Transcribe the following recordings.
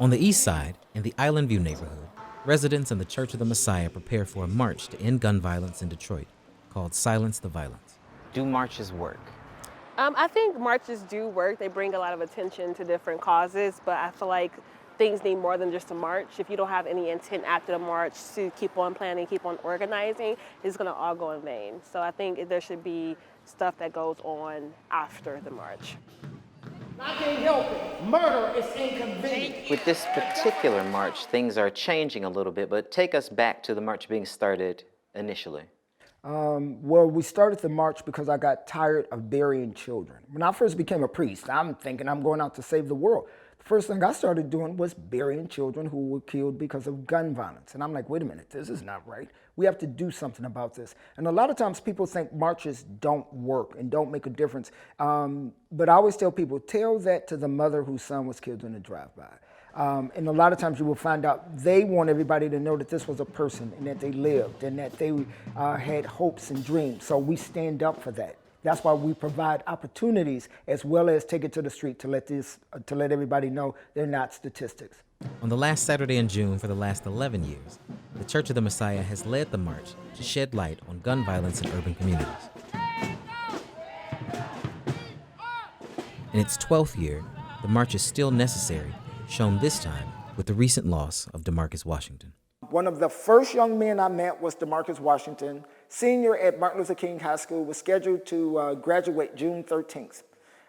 On the east side, in the Islandview neighborhood, residents and the Church of the Messiah prepare for a march to end gun violence in Detroit called Silence the Violence. Do marches work? I think marches do work. They bring a lot of attention to different causes, but I feel like things need more than just a march. If you don't have any intent after the march to keep on planning, keep on organizing, it's going to all go in vain. So I think there should be stuff that goes on after the march. I can't help it. Murder is inconvenient. With this particular march, things are changing a little bit, but take us back to the march being started initially. Well, we started the march because I got tired of burying children. When I first became a priest, I'm thinking I'm going out to save the world. The first thing I started doing was burying children who were killed because of gun violence. And I'm like, wait a minute, this is not right. We have to do something about this. And a lot of times people think marches don't work and don't make a difference. But I always tell people, tell that to the mother whose son was killed in a drive-by. And a lot of times you will find out they want everybody to know that this was a person and that they lived and that they had hopes and dreams. So we stand up for that. That's why we provide opportunities as well as take it to the street to let everybody know they're not statistics. On the last Saturday in June for the last 11 years, the Church of the Messiah has led the march to shed light on gun violence in urban communities. In its 12th year, the march is still necessary, shown this time with the recent loss of DeMarcus Washington. One of the first young men I met was DeMarcus Washington, senior at Martin Luther King High School, was scheduled to graduate June 13th.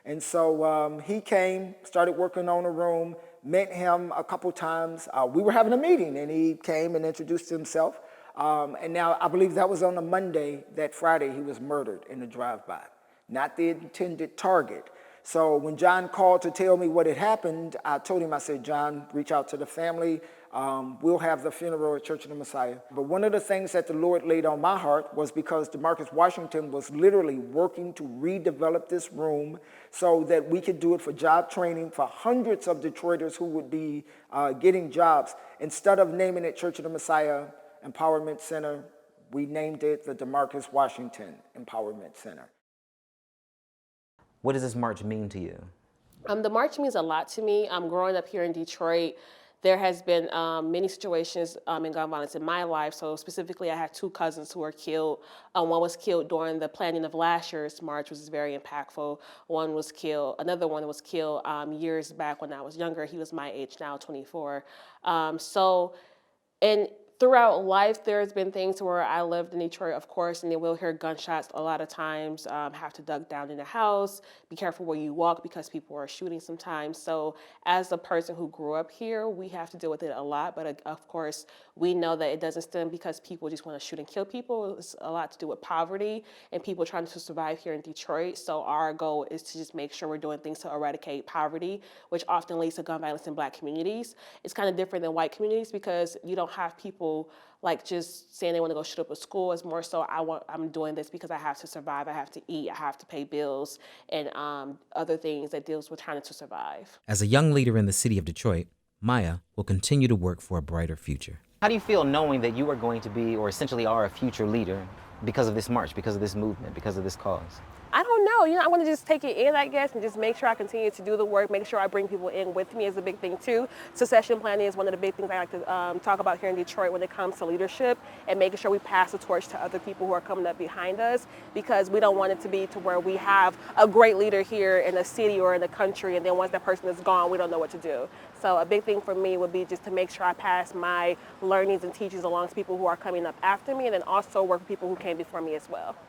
And so he came, started working on a room, met him a couple times. We were having a meeting and he came and introduced himself. And now I believe that was on a Monday. That Friday he was murdered in a drive-by, not the intended target. So when John called to tell me what had happened, I told him, I said, John, reach out to the family. We'll have the funeral at Church of the Messiah. But one of the things that the Lord laid on my heart was because DeMarcus Washington was literally working to redevelop this room so that we could do it for job training for hundreds of Detroiters who would be getting jobs. Instead of naming it Church of the Messiah Empowerment Center, we named it the DeMarcus Washington Empowerment Center. What does this march mean to you? The march means a lot to me. Growing up here in Detroit, there has been many situations in gun violence in my life. So specifically, I had two cousins who were killed. One was killed during the planning of last year's march, which was very impactful. Another one was killed years back when I was younger. He was my age now, 24. And throughout life, there's been things where I lived in Detroit, of course, and then we'll hear gunshots a lot of times, have to duck down in the house, be careful where you walk because people are shooting sometimes. So as a person who grew up here, we have to deal with it a lot. But of course, we know that it doesn't stem because people just want to shoot and kill people. It's a lot to do with poverty and people trying to survive here in Detroit. So our goal is to just make sure we're doing things to eradicate poverty, which often leads to gun violence in Black communities. It's kind of different than white communities because you don't have people like just saying they want to go shoot up a school. It's more so I'm doing this because I have to survive, I have to eat, I have to pay bills, and other things that deals with trying to survive. As a young leader in the city of Detroit, Maya will continue to work for a brighter future. How do you feel knowing that you are going to be, or essentially are, a future leader because of this march, because of this movement, because of this cause? I don't know. I want to just take it in, I guess, and just make sure I continue to do the work, make sure I bring people in with me is a big thing, too. Succession planning is one of the big things I like to talk about here in Detroit when it comes to leadership and making sure we pass the torch to other people who are coming up behind us because we don't want it to be to where we have a great leader here in the city or in the country, and then once that person is gone, we don't know what to do. So a big thing for me would be just to make sure I pass my learnings and teachings along to people who are coming up after me and then also work with people who came before me as well.